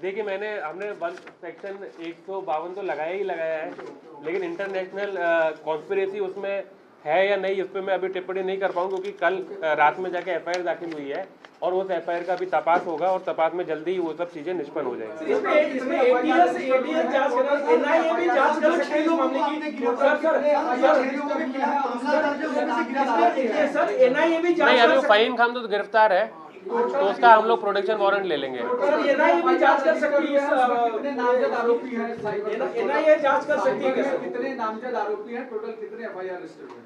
देखिए हमने सेक्शन 152 तो लगाया ही लगाया है, लेकिन इंटरनेशनल कॉन्स्पिरेसी उसमें है या नहीं, उस पर मैं अभी टिप्पणी नहीं कर पाऊँ, क्योंकि कल रात में जाके एफआईआर दाखिल हुई है और उस एफआईआर का भी तपास होगा और तपास में जल्दी ही वो सब चीजें निष्पन्न हो जाएंगी। इसमें एटीएस जांच कर रहा है, एनआईए भी जांच कर सकती है इस मामले की। सर एनआईए भी जांच नहीं, अभी फहीम खान तो गिरफ्तार है, तो उसका हम लोग प्रोटेक्शन वारंट ले लेंगे। सर एनआईए भी जांच कर सकती है, कितने नामजद आरोपी हैं? एनआईए जांच कर सकती है कैसे? कितने नामजद आरोपी हैं? टोटल कितने एफआईआर रजिस्टर्ड हुए?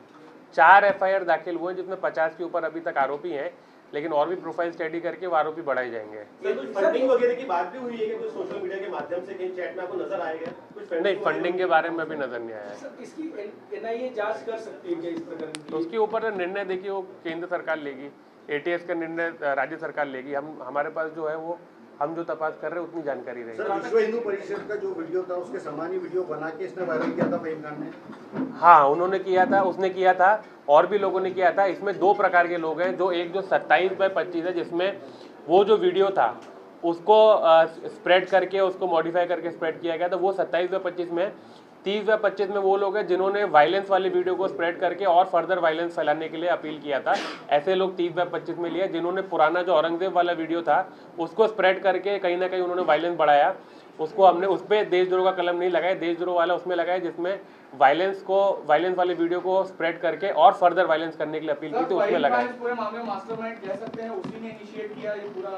4 एफआईआर दाखिल हुए, जिसमें 50 के ऊपर अभी तक आरोपी हैं, लेकिन और भी प्रोफाइल स्टडी करके वो आरोपी बढ़ाए जाएंगे। कुछ फंडिंग वगैरह की बात भी हुई है कि कुछ सोशल मीडिया के माध्यम से कहीं चैट में आपको नजर आएगा? कुछ नहीं, फंडिंग के बारे में अभी नजर नहीं आया है। सर इसकी एनआईए जांच कर सकती है क्या इस प्रकरण की? तो उसके ऊपर निर्णय देखिए वो केंद्र सरकार लेगी, एटीएस का निर्णय राज्य सरकार लेगी। हमारे पास जो है वो हम जो तपास कर रहे हैं उतनी जानकारी रहेगी। सर विश्व हिंदू परिषद का जो वीडियो था उसके समान ही वीडियो बना के इसने वायरल किया था फहीम खान ने? हाँ, उन्होंने किया था, उसने किया था और भी लोगों ने किया था। इसमें 2 प्रकार के लोग हैं, जो 27/25 है, जिसमें वो जो वीडियो था उसको स्प्रेड करके, उसको मॉडिफाई करके स्प्रेड किया गया था। वो 27/25 में। 30/25 में वो लोग हैं जिन्होंने वायलेंस वाली वीडियो को स्प्रेड करके और फर्दर वायलेंस फैलाने के लिए अपील किया था। ऐसे लोग 30/25 में लिए, जिन्होंने पुराना जो औरंगजेब वाला वीडियो था उसको स्प्रेड करके कहीं ना कहीं उन्होंने वायलेंस बढ़ाया। उसको हमने उस पर देशद्रोह का कलम नहीं लगाया, देशद्रोह वाला उसमें लगाया जिसमें वायलेंस वाले वीडियो को स्प्रेड करके और फर्दर वायलेंस करने के लिए अपील की थी, उसमें लगाया। पूरे मामले में मास्टरमाइंड कह सकते हैं, उसी ने इनिशिएट किया ये पूरा?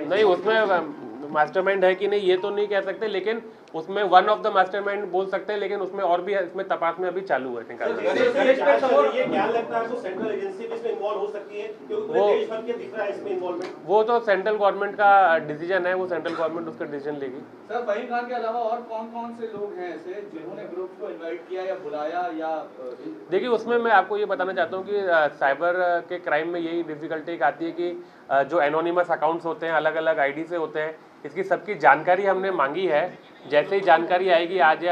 नहीं, उसमें मास्टरमाइंड है कि नहीं ये तो नहीं कह सकते, लेकिन उसमें वन ऑफ द मास्टरमाइंड बोल सकते हैं, लेकिन उसमें और भी इसमें तपास में अभी चालू है। ये क्या लगता है आपको सेंट्रल एजेंसी भी इसमें इन्वॉल्व हो सकती है, क्योंकि देश भर के दिख रहा है इसमें इन्वॉल्वमेंट? वो तो सेंट्रल गवर्नमेंट का डिसीजन है, वो सेंट्रल गवर्नमेंट उसका डिसीजन लेगी। सर फहीम खान के अलावा और कौन से लोग हैं ऐसे जिन्होंने ग्रुप को इनवाइट किया या बुलाया या? देखिए, उसमें मैं आपको ये बताना चाहता हूँ कि साइबर के क्राइम में यही डिफिकल्टी आती है कि जो एनोनिमस अकाउंट्स होते हैं, अलग अलग आईडी से होते हैं, इसकी सबकी जानकारी हमने मांगी है। जैसे ही जानकारी आएगी आज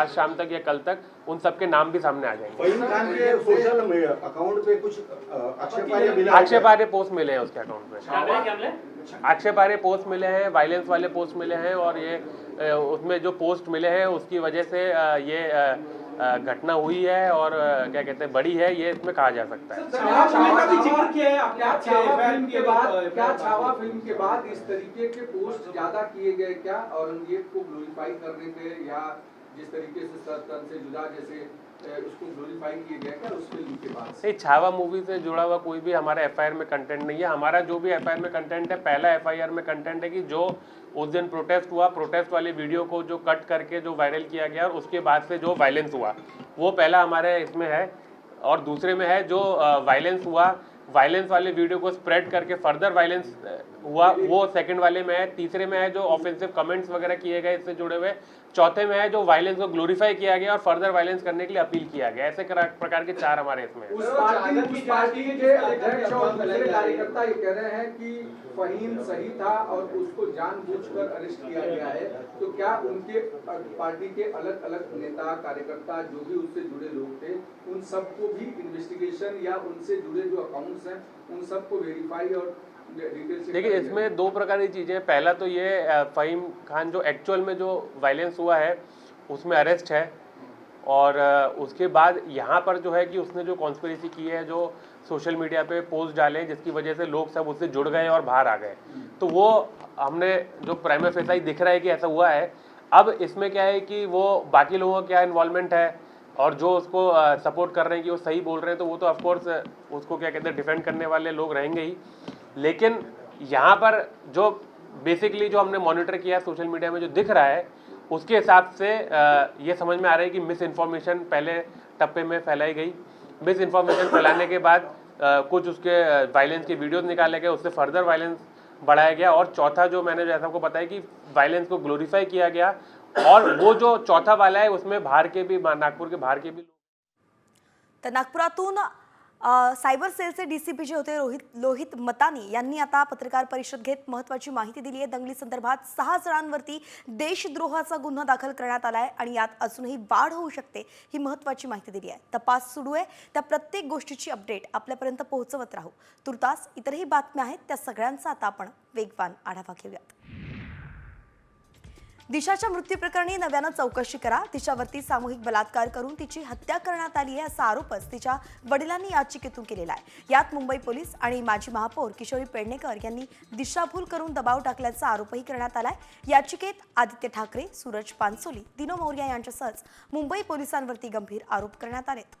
शाम तक या कल तक उन सबके नाम भी सामने आ जाएंगे। फहीम खान के सोशल अकाउंट पे कुछ आक्षेपार्ह पोस्ट मिले हैं उसके अकाउंट में, आक्षेपार्ह पोस्ट मिले हैं, वायलेंस वाले पोस्ट मिले हैं, और ये उसमें जो पोस्ट मिले हैं उसकी वजह से ये घटना हुई है और क्या कहते हैं बड़ी है, ये इसमें कहा जा सकता है। छावा फिल्म के बाद इस तरीके के पोस्ट ज्यादा किए गए क्या औरंगजेब को ग्लोरीफाई करने पे, या जिस तरीके से सल्तनत से जुदा जैसे उसको ग्लोरीफाई किया गया क्या उस फिल्म के बाद? नहीं, छावा मूवी से जुड़ा हुआ कोई भी हमारा एफआईआर में कंटेंट नहीं है। हमारा जो भी एफआईआर में कंटेंट है, पहला एफआईआर में कंटेंट है कि जो उस दिन प्रोटेस्ट हुआ, प्रोटेस्ट वाली वीडियो को जो कट करके जो वायरल किया गया और उसके बाद से जो वायलेंस हुआ, वो पहला हमारे इसमें है। और दूसरे में है जो वायलेंस हुआ, वायलेंस वाले वीडियो को स्प्रेड करके फर्दर वायलेंस हुआ, वो सेकंड वाले में है। तीसरे में है जो ऑफेंसिव कमेंट्स वगैरह किए गए इससे जुड़े हुए। चौथे में है जो वायलेंस को ग्लोरीफाई किया गया और फर्दर वायलेंस करने के लिए अपील किया गया। ऐसे प्रकार के 4 हमारे इसमें है। उस पार्टी के अध्यक्ष और दूसरे कार्यकर्ता ये कह रहे हैं कि फहीम सही था और उसको जानबूझकर अरेस्ट किया गया है, तो क्या उनके पार्टी के अलग अलग नेता कार्यकर्ता जो भी उससे जुड़े लोग थे उन सबको भी इन्वेस्टिगेशन या उनसे जुड़े जो अकाउंट्स हैं उन सबको वेरीफाई और देखिए, इसमें 2 प्रकार की चीज़ें हैं। पहला तो ये फहीम खान जो एक्चुअल में जो वायलेंस हुआ है उसमें अरेस्ट है, और उसके बाद यहाँ पर जो है कि उसने जो कॉन्स्पिरेसी की है, जो सोशल मीडिया पे पोस्ट डाले जिसकी वजह से लोग सब उससे जुड़ गए और बाहर आ गए, तो वो हमने जो प्राइमा फेसाई दिख रहा है कि ऐसा हुआ है। अब इसमें क्या है कि वो बाकी लोगों का क्या इन्वॉल्वमेंट है और जो उसको सपोर्ट कर रहे हैं कि वो सही बोल रहे हैं, तो वो तो ऑफकोर्स उसको क्या कहते हैं डिफेंड करने वाले लोग रहेंगे ही। लेकिन यहाँ पर जो बेसिकली जो हमने मॉनिटर किया सोशल मीडिया में जो दिख रहा है, उसके हिसाब से ये समझ में आ रहा है कि मिस इन्फॉर्मेशन पहले टप्पे में फैलाई गई। मिस इन्फॉर्मेशन फैलाने के बाद कुछ उसके वायलेंस के वीडियोज निकाले गए, उससे फर्दर वायलेंस बढ़ाया गया। और चौथा जो मैंने जैसा आपको बताया कि वायलेंस को ग्लोरीफाई किया गया, और वो जो चौथा वाला है उसमें बाहर के भी, नागपुर के बाहर के भी। तर नागपुरातून सायबर सेलचे डीसीपी जे होते लोहित मतानी यांनी आता पत्रकार परिषद घेत महत्त्वाची माहिती दिली आहे। दंगली संदर्भात 6 जणांवरती देशद्रोहाचा गुन्हा दाखल करण्यात आलाय आणि यात अजूनही वाढ होऊ शकते ही महत्त्वाची माहिती दिली आहे। तपास सुरू आहे, त्या प्रत्येक गोष्टीची अपडेट आपल्यापर्यंत पोहोचवत राहू। तुर्तास इतरही बातम्या आहेत, त्या सगळ्यांचा आता आपण वेगवान आढावा घेऊयात। दिशाच्या मृत्यू प्रकरणी नव्यानं चौकशी करा। तिच्यावरती सामूहिक बलात्कार करून तिची हत्या करण्यात आली आहे असा आरोपच तिच्या वडिलांनी याचिकेतून केलेला आहे। यात मुंबई पोलीस आणि माजी महापौर किशोरी पेडणेकर यांनी दिशाभूल करून दबाव टाकल्याचा आरोपही करण्यात आलाय। याचिकेत आदित्य ठाकरे, सूरज पानसोली, दिनो मौर्या यांच्यासह मुंबई पोलिसांवरती गंभीर आरोप करण्यात आलेत।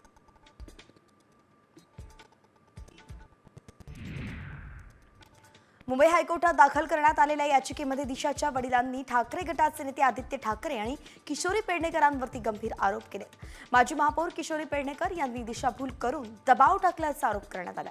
मुंबई हायकोर्टात दाखल करण्यात आलेल्या याचिकेमध्ये दिशाच्या वडिलांनी ठाकरे गटाचे नेते आदित्य ठाकरे आणि किशोरी पेडणेकरांवरती गंभीर आरोप केले। माजी महापौर किशोरी पेडणेकर यांनी दिशाभूल करून दबाव टाकल्याचा आरोप करण्यात आला।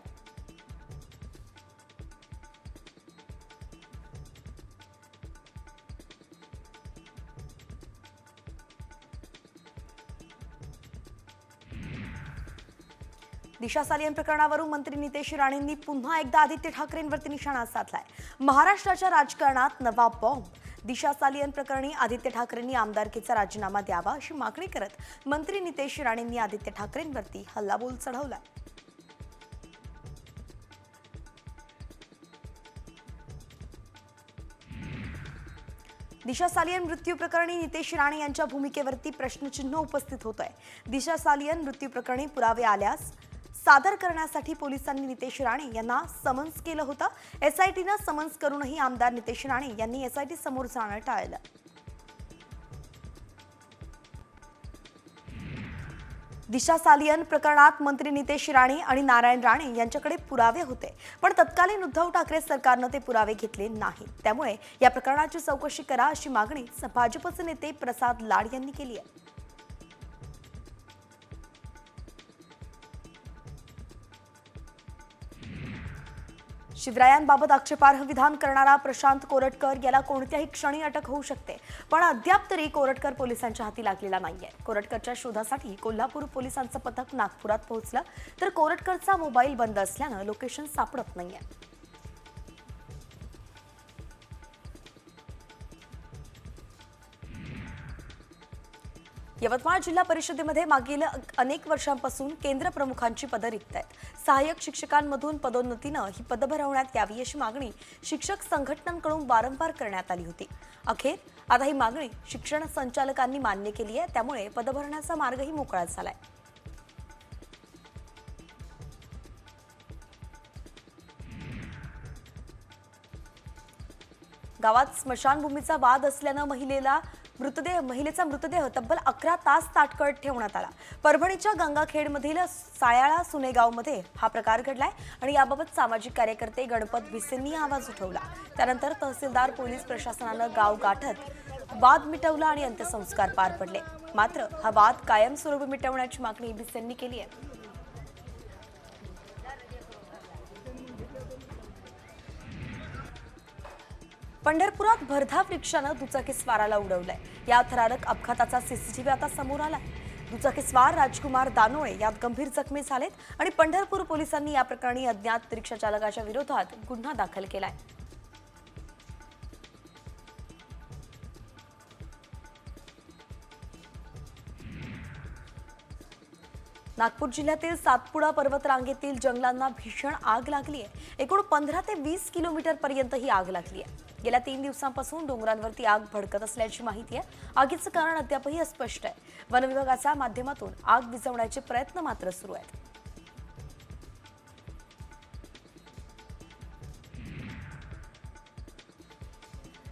दिशा सालियन प्रकरणावरून मंत्री नितेश राणेंनी पुन्हा एकदा आदित्य ठाकरेंवरती निशाणा साधलाय। महाराष्ट्राच्या राजकारणात नवा बॉम्ब। दिशा सालियन प्रकरणी आदित्य ठाकरेंनी आमदारकीचा राजीनामा द्यावा अशी मागणी करत मंत्री नितेश राणेंनी आदित्य ठाकरेंवरती हल्लाबोल चढवलाय। दिशा सालियन मृत्यू प्रकरणी नितेश राणे यांच्या भूमिकेवरती प्रश्नचिन्ह उपस्थित होत आहे। दिशा सालियन मृत्यू प्रकरणी पुरावे आल्यास सादर करण्यासाठी पोलिसांनी नितेश राणे यांना समन्स केलं होतं। एसआयटीनं समन्स करूनही आमदार नितेश राणे यांनी एसआयटी समोर जाणं टाळलं। दिशा सालियन प्रकरणात मंत्री नितेश राणे आणि नारायण राणे यांच्याकडे पुरावे होते, पण तत्कालीन उद्धव ठाकरे सरकारनं ते पुरावे घेतले नाहीत। त्यामुळे या प्रकरणाची चौकशी करा अशी मागणी भाजपचे नेते प्रसाद लाड यांनी केली आहे। शिवरायांबाबत आक्षेपार्ह विधान करणारा प्रशांत कोरटकर याला कोणत्याही क्षणी अटक होऊ शकते, पण अद्याप तरी कोरटकर पोलिसांच्या हाती लागलेला नाहीये। कोरटकरच्या शोधासाठी कोल्हापूर पोलिसांचं पथक नागपुरात पोहोचलं, तर कोरटकरचा मोबाईल बंद असल्यानं लोकेशन सापडत नाहीये। यवतमाळ जिल्हा परिषदेमध्ये मागील अनेक वर्षांपासून केंद्र प्रमुखांची पदं रिक्त आहेत। सहाय्यक शिक्षकांमधून पदोन्नतीनं ही पदं भरवण्यात यावी अशी मागणी शिक्षक संघटनांकडून वारंवार करण्यात आली होती। अखेर आता ही मागणी शिक्षण संचालकांनी मान्य केली आहे, त्यामुळे पदं भरण्याचा मार्गही मोकळा झालाय। गावात स्मशानभूमीचा वाद असल्यानं महिलेचा मृतदेह तब्बल 11 तास ताटकळत ठेवण्यात आला। परभणीच्या गंगाखेडमधील सायाळा सुनेगावमध्ये हा प्रकार घडलाय आणि याबाबत सामाजिक कार्यकर्ते गणपत भिसेंनी आवाज उठवला। त्यानंतर तहसीलदार, पोलीस प्रशासनानं गाव गाठत वाद मिटवला आणि अंत्यसंस्कार पार पडले। मात्र हा वाद कायमस्वरूपी मिटवण्याची मागणी भिसेंनी केली आहे। पंढरपुरात भरधाव रिक्षानं दुचाकीस्वाराला उडवलंय। या थरारक अपघाताचा सीसीटीव्ही आता समोर आलाय। दुचाकीस्वार राजकुमार दानोळे यात गंभीर जखमी झालेत आणि पंढरपूर पोलिसांनी या प्रकरणी अज्ञात रिक्षा चालकाच्या विरोधात गुन्हा दाखल केलाय। नागपूर जिल्ह्यातील सातपुडा पर्वतरांगेतील जंगलांना भीषण आग लागली आहे। एकूण 15 ते 20 किलोमीटर पर्यंत ही आग लागली आहे। गेल्या 3 दिवसांपासून डोंगरांवरती आग भडकत असल्याची माहिती आहे। आगीचं कारण अद्यापही अस्पष्ट आहे। वन विभागाच्या माध्यमातून आग विझवण्याचे प्रयत्न मात्र सुरू आहेत।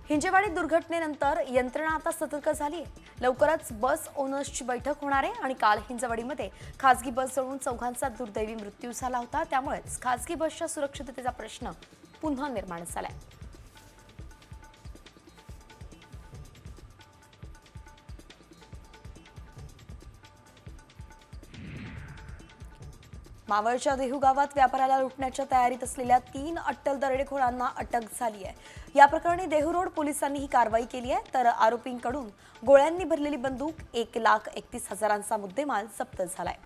हिंजेवाडी दुर्घटनेनंतर यंत्रणा आता सतर्क झाली आहे। लवकरच बस ओनर्सची बैठक होणार आहे आणि काल हिंजवडीमध्ये खासगी बस जळून 4घांचा दुर्दैवी मृत्यू झाला होता। त्यामुळेच खासगी बसच्या सुरक्षिततेचा प्रश्न पुन्हा निर्माण झालाय। मावळच्या देहू गावात व्यापाराला लुटण्याच्या तयारीत असलेल्या 3 अट्टल दरोडेखोरांना अटक झाली आहे। या प्रकरणी देहू रोड पोलिसांनी ही कारवाई केली आहे, तर आरोपींकडून गोळ्यांनी भरलेली बंदूक, 1,31,000चा मुद्देमाल जप्त झालाय।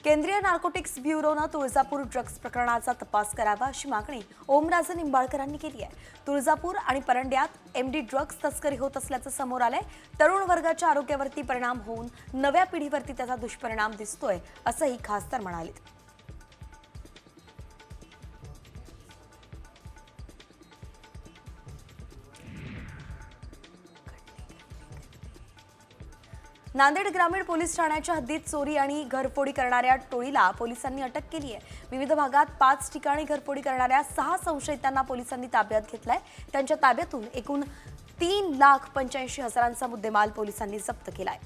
केंद्रीय नार्कोटिक्स ब्युरोनं तुळजापूर ड्रग्ज प्रकरणाचा तपास करावा अशी मागणी ओमराजे निंबाळकरांनी केली आहे. तुळजापूर आणि परंड्यात एमडी ड्रग्ज तस्करी होत असल्याचं समोर आलंय. तरुण वर्गाच्या आरोग्यावरती परिणाम होऊन नव्या पिढीवरती त्याचा दुष्परिणाम दिसतोय असंही खासदार म्हणाले. नांदेड ग्रामीण पोलीस ठाण्याच्या हद्दीत चोरी आणि घरफोडी करणाऱ्या टोळीला पोलिसांनी अटक केली आहे. विविध भागात 5 ठिकाणी घरफोडी करणाऱ्या 6 संशयितांना पोलिसांनी ताब्यात घेतलाय. त्यांच्या ताब्यातून एकूण 3,85,000चा मुद्देमाल पोलिसांनी जप्त केलाय.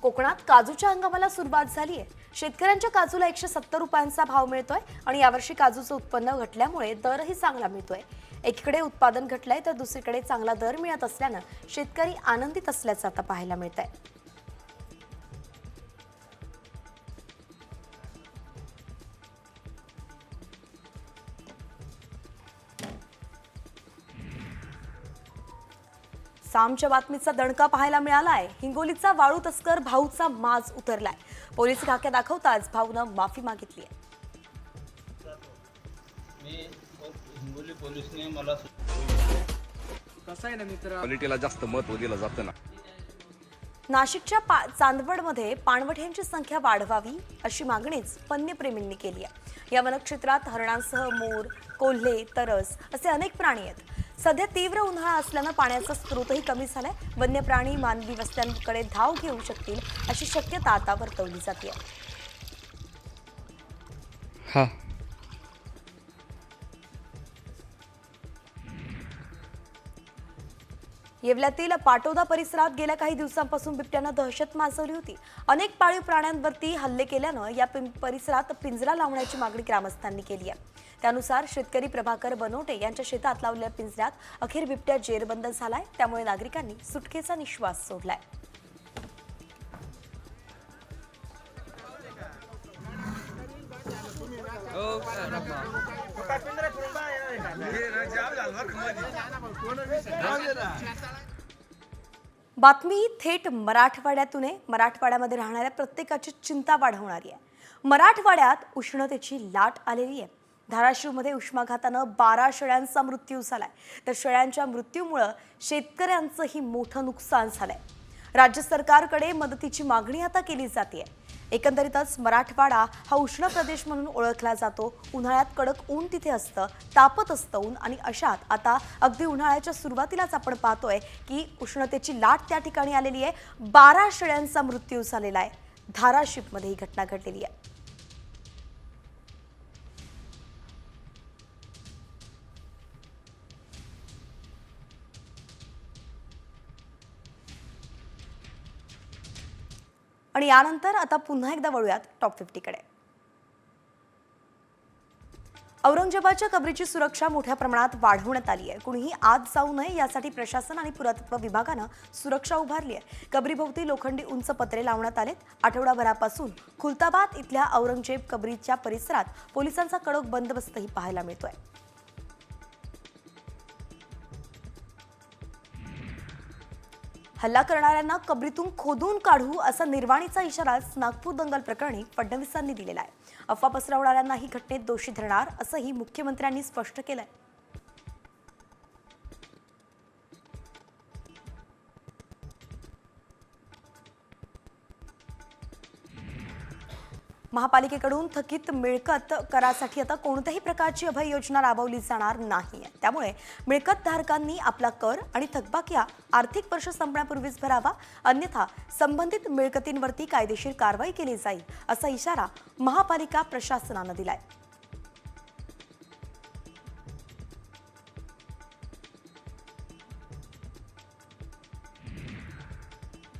कोकणात काजूच्या हंगामाला सुरुवात झाली आहे. शेतकऱ्यांच्या काजूला 170 रुपयांचा भाव मिळतोय आणि यावर्षी काजूचं उत्पन्न घटल्यामुळे दरही चांगला मिळतोय. एकीकडे उत्पादन घटलंय तर दुसरीकडे चांगला दर मिळत असल्यानं शेतकरी आनंदित असल्याचं आता पाहायला मिळतंय. सामच्या बातमीचा दणका पाहायला मिळाला आहे. हिंगोलीचा वाळू तस्कर भाऊचा माज उतरलाय. पोलीस खाक्या दाखवताच भाऊनं माफी मागितली आहे. हिंगोली पोलिसने मला क्वालिटीला जास्त महत्त्व दिलं जातं ना. नाशिकच्या चांदवडमध्ये पाणवठ्यांची संख्या वाढवावी अशी मागणीच वन्यप्रेमींनी केली आहे. या वनक्षेत्रात हरणांसह मोर, कोल्हे, तरस असे अनेक प्राणी आहेत. सध्या तीव्र उन्हाळा असल्यानं पाण्याचा स्रोतही कमी झालाय. वन्य प्राणी मानवी वस्त्यांकडे धाव घेऊ शकतील अशी शक्यता आता वर्तवली जाते. येवल्यातील पाटोदा परिसरात गेल्या काही दिवसांपासून बिबट्यानं दहशत माजवली होती. अनेक पाळीव प्राण्यांवरती हल्ले केल्यानं या परिसरात पिंजरा लावण्याची मागणी ग्रामस्थांनी केली आहे. त्यानुसार शेतकरी प्रभाकर बनोटे यांच्या शेतात लावलेल्या पिंजऱ्यात अखेर बिबट्या जेरबंद झालाय. त्यामुळे नागरिकांनी सुटकेचा निश्वास सोडलाय. बातमी थेट मराठवाड्यातून आहे. मराठवाड्यामध्ये राहणाऱ्या प्रत्येकाची चिंता वाढवणारी आहे. मराठवाड्यात उष्णतेची लाट आलेली आहे. धाराशिवमध्ये उष्माघातानं 12 शेळ्यांचा मृत्यू झालाय. तर शेळ्यांच्या मृत्यूमुळं शेतकऱ्यांचंही मोठं नुकसान झालंय. राज्य सरकारकडे मदतीची मागणी आता केली जाते. एकंदरीतच मराठवाडा हा उष्ण प्रदेश म्हणून ओळखला जातो. उन्हाळ्यात कडक ऊन तिथे असतं, तापत असतं ऊन आणि अशात आता अगदी उन्हाळ्याच्या सुरुवातीलाच आपण पाहतोय की उष्णतेची लाट त्या ठिकाणी आलेली आहे. 12 शेळ्यांचा मृत्यू झालेला आहे. धाराशिवमध्ये ही घटना घडलेली आहे. आणि यानंतर आता पुन्हा एकदा वळूयात टॉप 50 कडे. औरंगजेबाच्या कबरीची सुरक्षा मोठ्या प्रमाणात वाढवण्यात आली आहे. कुणीही आत जाऊ नये यासाठी प्रशासन आणि पुरातत्व विभागानं सुरक्षा उभारली आहे. कबरीभोवती लोखंडी उंच पत्रे लावण्यात आलेत. आठवडाभरापासून खुलताबाद इथल्या औरंगजेब कबरीच्या परिसरात पोलिसांचा कडक बंदोबस्तही पाहायला मिळतोय. हल्ला करणाऱ्यांना कबरीतून खोदून काढू असा निर्वाणीचा इशारा नागपूर दंगल प्रकरणी फडणवीसांनी दिलेला आहे. अफवा पसरवणाऱ्यांना ही घटनेत दोषी धरणार असंही मुख्यमंत्र्यांनी स्पष्ट केलंय. महापालिकेकडून थकीत मिळकत करासाठी आता कोणत्याही प्रकारची अभय योजना राबवली जाणार नाही. त्यामुळे मिळकतधारकांनी आपला कर आणि थकबाकी आर्थिक वर्ष संपण्यापूर्वीच भरावा, अन्यथा संबंधित मिळकतींवरती कायदेशीर कारवाई केली जाईल असा इशारा महापालिका प्रशासनानं दिलाय.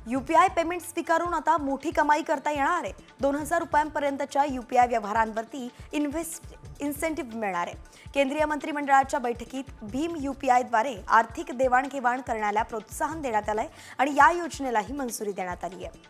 यूपीआय पेमेंट स्वीकारून आता मोठी कमाई करता येणार आहे. 2,000 रुपयांपर्यंतच्या यूपीआय व्यवहारांवरती इन्सेंटिव्ह मिळणार आहे. केंद्रीय मंत्रिमंडळाच्या बैठकीत भीम यूपीआयद्वारे आर्थिक देवाणघेवाण करण्याला प्रोत्साहन देण्यात आलंय आणि या योजनेलाही मंजुरी देण्यात आली आहे.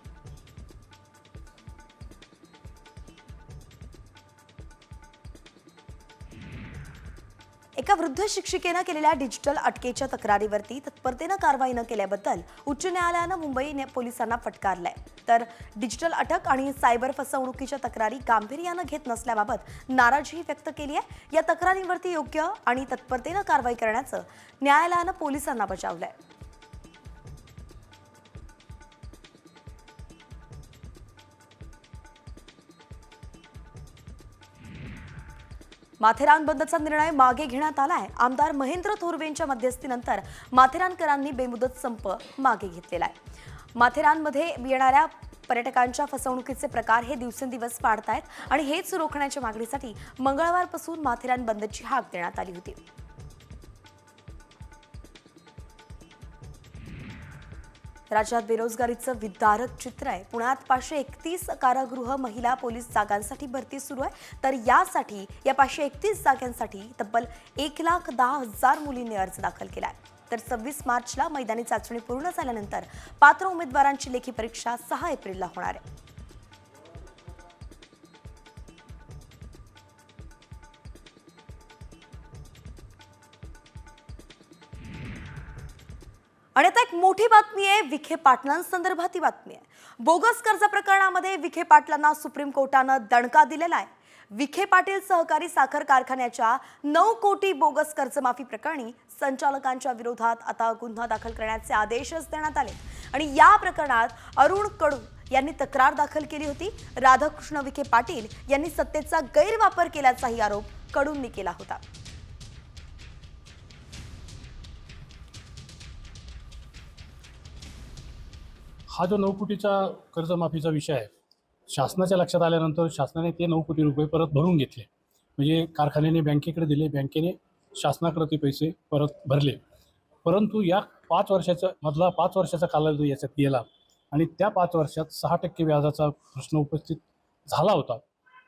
एका वृद्ध शिक्षिकेनं केलेल्या डिजिटल अटकेच्या तक्रारीवरती तत्परतेनं कारवाई न केल्याबद्दल उच्च न्यायालयानं मुंबई पोलिसांना फटकारलंय. तर डिजिटल अटक आणि सायबर फसवणुकीच्या तक्रारी गांभीर्यानं घेत नसल्याबाबत नाराजीही व्यक्त केली आहे. या तक्रारींवरती योग्य आणि तत्परतेनं कारवाई करण्याचं न्यायालयानं पोलिसांना बजावलंय. माथेरान बंदचा निर्णय मागे घेण्यात आलाय. आमदार महेंद्र थोरवेंच्या मध्यस्थीनंतर माथेरानकरांनी बेमुदत संप मागे घेतलेला आहे. माथेरानमध्ये येणाऱ्या पर्यटकांच्या फसवणुकीचे प्रकार हे दिवसेंदिवस वाढतायत आणि हेच रोखण्याच्या मागणीसाठी मंगळवारपासून माथेरान बंदची हाक देण्यात आली होती. राज्यात बेरोजगारीचं विदारक चित्र आहे. पुण्यात 531 कारागृह महिला पोलीस जागांसाठी भरती सुरू आहे. तर यासाठी या 531 जागांसाठी तब्बल 1,10,000 मुलींनी अर्ज दाखल केलाय. तर 26 मार्चला मैदानी चाचणी पूर्ण झाल्यानंतर पात्र उमेदवारांची लेखी परीक्षा 6 एप्रिलला होणार आहे. आणि आता एक मोठी बातमी आहे. विखे पाटलांसंदर्भात ही बातमी आहे. बोगस कर्ज प्रकरणामध्ये विखे पाटलांना सुप्रीम कोर्टानं दणका दिलेला आहे. विखे पाटील सहकारी साखर कारखान्याच्या 9 कोटी बोगस कर्जमाफी प्रकरणी संचालकांच्या विरोधात आता गुन्हा दाखल करण्याचे आदेशच देण्यात आले. आणि या प्रकरणात अरुण कडू यांनी तक्रार दाखल केली होती. राधाकृष्ण विखे पाटील यांनी सत्तेचा गैरवापर केल्याचाही आरोप कडूंनी केला होता. हा जो 9 कोटीचा कर्जमाफीचा विषय आहे, शासनाच्या लक्षात आल्यानंतर शासनाने ते 9 कोटी रुपये परत भरून घेतले. म्हणजे कारखान्याने बँकेकडे दिले, बँकेने शासनाकडे ते पैसे परत भरले. परंतु या 5 वर्षाचा कालावधी याच्यात गेला आणि त्या 5 वर्षात 6% व्याजाचा प्रश्न उपस्थित झाला होता.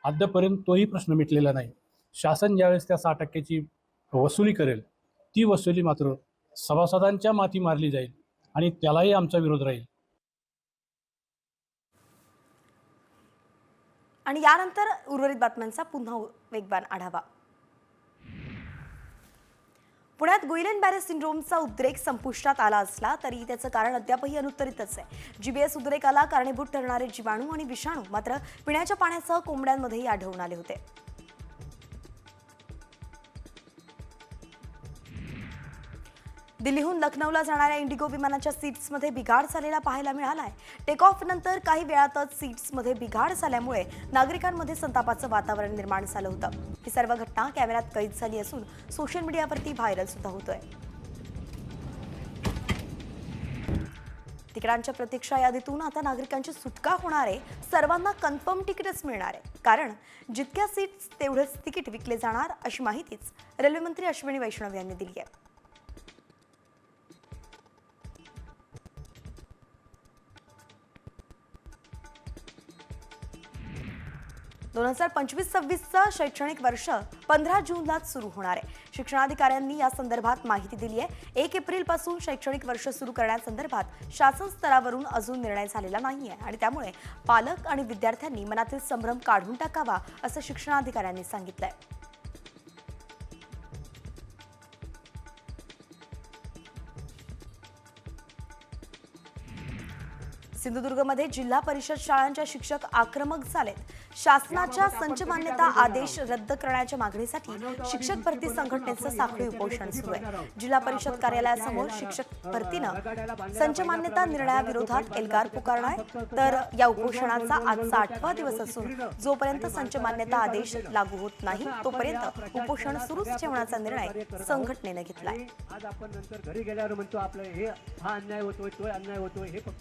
अद्यापर्यंत तोही प्रश्न मिटलेला नाही. शासन ज्यावेळेस त्या 6%ची वसुली करेल, ती वसुली मात्र सभासदांच्या माथी मारली जाईल आणि त्यालाही आमचा विरोध राहील. आणि यानंतर उर्वरित बातम्यांचा पुन्हा वेगवान आढावा. पुण्यात गुइलेन बॅरे सिंड्रोमचा उद्रेक संपुष्टात आला असला तरी त्याचं कारण अद्यापही अनुत्तरितच आहे. जीबीएस उद्रेकाला कारणीभूत ठरणारे जीवाणू आणि विषाणू मात्र पिण्याच्या पाण्यासह कोंबड्यांमध्येही आढळून आले होते. दिल्लीहून लखनौला जाणाऱ्या इंडिगो विमानाच्या सीट्समध्ये बिघाड झालेला पाहायला मिळालाय. टेक ऑफ नंतर काही वेळातच सीट्समध्ये बिघाड झाल्यामुळे नागरिकांमध्ये संतापाचं वातावरण निर्माण झालं होतं. ही सर्व घटना कॅमेऱ्यात कैद झाली असून सोशल मीडियावरती व्हायरल सुद्धा होतोय. तिकिटांच्या प्रतीक्षा यादीतून आता नागरिकांची सुटका होणार आहे. सर्वांना कन्फर्म तिकीटच मिळणार आहे. कारण जितक्या सीट्स तेवढेच तिकीट विकले जाणार अशी माहितीच रेल्वे मंत्री अश्विनी वैष्णव यांनी दिली आहे. 2025-26चं शैक्षणिक वर्ष 15 जूनलाच सुरू होणार आहे. शिक्षणाधिकाऱ्यांनी या संदर्भात माहिती दिली आहे. 1 एप्रिलपासून शैक्षणिक वर्ष सुरू करण्यासंदर्भात शासन स्तरावरून अजून निर्णय झालेला नाहीये आणि त्यामुळे पालक आणि विद्यार्थ्यांनी मनातील संभ्रम काढून टाकावा असं शिक्षणाधिकाऱ्यांनी सांगितलंय. सिंधुदुर्गमध्ये जिल्हा परिषद शाळांच्या शिक्षक आक्रमक झालेत. शासनाच्या संच मान्यता आदेश रद्द करण्याच्या मागणीसाठी शिक्षक भरती संघटनेचं साखळी उपोषण सुरू आहे. जिल्हा परिषद कार्यालयासमोर शिक्षक भरतीनं संच मान्यता निर्णयाविरोधात एल्गार पुकारलाय. तर या उपोषणाचा आजचा 8वा दिवस असून जोपर्यंत संच मान्यता आदेश लागू होत नाही तोपर्यंत उपोषण सुरूच ठेवण्याचा निर्णय संघटनेनं घेतलाय. आज आपण नंतर घरी गेल्यावर म्हणतो आपलं हे हा अन्याय होतोय तो अन्याय होतोय, हे फक्त